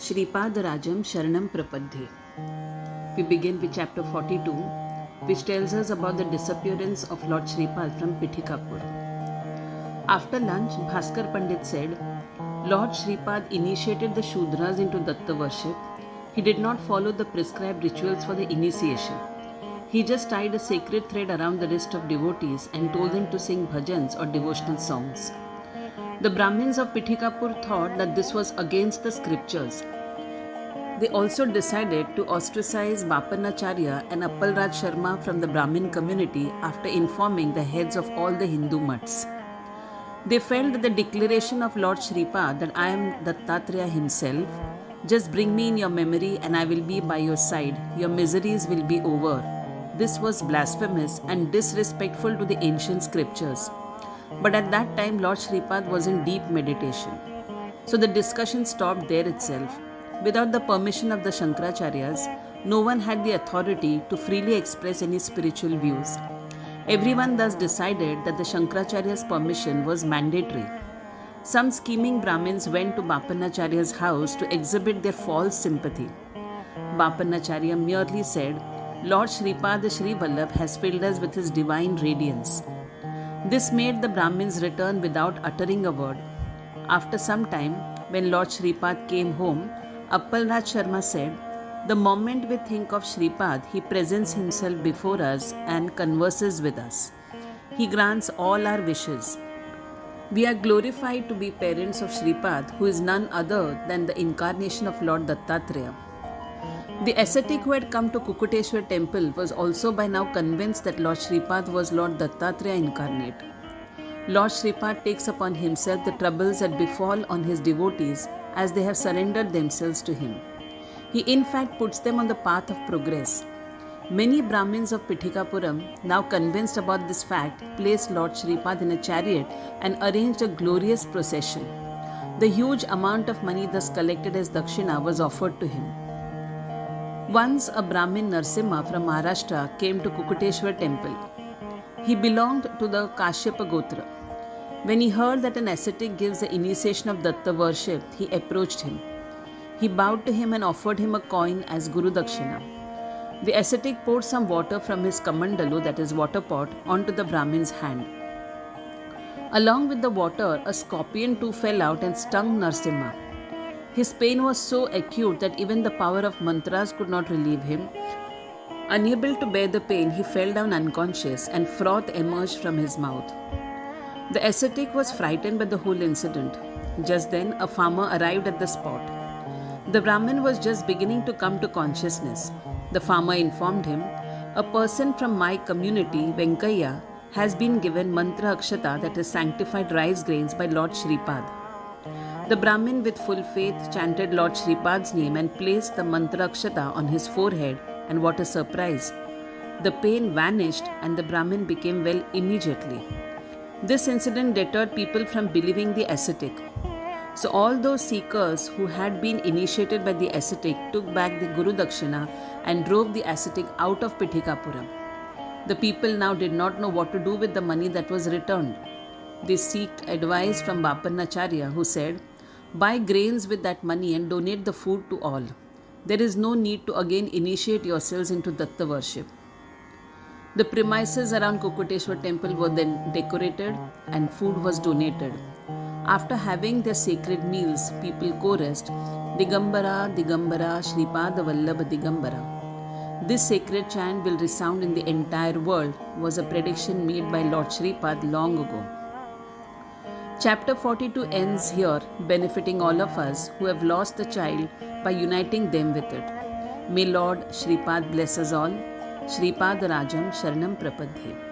Shripad Sharanam Prapadhe. We begin with chapter 42, which tells us about the disappearance of Lord Shripad from Pithikapur. After lunch, Bhaskar Pandit said, Lord Shripad initiated the Shudras into Datta worship. He did not follow the prescribed rituals for the initiation. He just tied a sacred thread around the wrist of devotees and told them to sing bhajans or devotional songs. The Brahmins of Pithikapur thought that this was against the scriptures. They also decided to ostracize Bapanacharya and Appalraj Sharma from the Brahmin community after informing the heads of all the Hindu mutts. They felt that the declaration of Lord Shripad that I am Dattatreya himself, just bring me in your memory and I will be by your side, your miseries will be over. This was blasphemous and disrespectful to the ancient scriptures. But at that time, Lord Shripad was in deep meditation. So the discussion stopped there itself. Without the permission of the Shankaracharyas, no one had the authority to freely express any spiritual views. Everyone thus decided that the Shankaracharya's permission was mandatory. Some scheming Brahmins went to Bapanacharya's house to exhibit their false sympathy. Bapanacharya merely said, Lord Shripad ShriVallabh has filled us with his divine radiance. This made the Brahmins return without uttering a word. After some time, when Lord Shripad came home, Appalraj Sharma said, the moment we think of Shripad, he presents himself before us and converses with us. He grants all our wishes. We are glorified to be parents of Shripad, who is none other than the incarnation of Lord Dattatreya. The ascetic who had come to Kukuteshwar temple was also by now convinced that Lord Shripad was Lord Dattatreya incarnate. Lord Shripad takes upon himself the troubles that befall on his devotees as they have surrendered themselves to him. He in fact puts them on the path of progress. Many Brahmins of Pithikapuram, now convinced about this fact, placed Lord Shripad in a chariot and arranged a glorious procession. The huge amount of money thus collected as dakshina was offered to him. Once a Brahmin Narsimha from Maharashtra came to Kukuteshwar temple. He belonged to the Kashyapa Gotra. When he heard that an ascetic gives the initiation of Datta worship, he approached him. He bowed to him and offered him a coin as Guru Dakshina. The ascetic poured some water from his kamandalu, that is water pot, onto the Brahmin's hand. Along with the water, a scorpion too fell out and stung Narsimha. His pain was so acute that even the power of mantras could not relieve him. Unable to bear the pain, he fell down unconscious and froth emerged from his mouth. The ascetic was frightened by the whole incident. Just then, a farmer arrived at the spot. The Brahmin was just beginning to come to consciousness. The farmer informed him, a person from my community, Venkaiah, has been given mantra akshata, that is sanctified rice grains, by Lord Shripad. The Brahmin with full faith chanted Lord Shripad's name and placed the mantra akshata on his forehead, and what a surprise! The pain vanished and the Brahmin became well immediately. This incident deterred people from believing the ascetic. So all those seekers who had been initiated by the ascetic took back the Guru Dakshina and drove the ascetic out of Pithikapuram. The people now did not know what to do with the money that was returned. They sought advice from Bapanacharya, who said, buy grains with that money and donate the food to all. There is no need to again initiate yourselves into Datta worship. The premises around Kukuteshwar temple were then decorated and food was donated. After having their sacred meals, people chorused, Digambara, Digambara, Shripad Vallabh Digambara. This sacred chant will resound in the entire world, was a prediction made by Lord Shripad long ago. Chapter 42 ends here, benefiting all of us who have lost the child by uniting them with it. May Lord Shripad bless us all. Shripad Sharanam Prapadhe.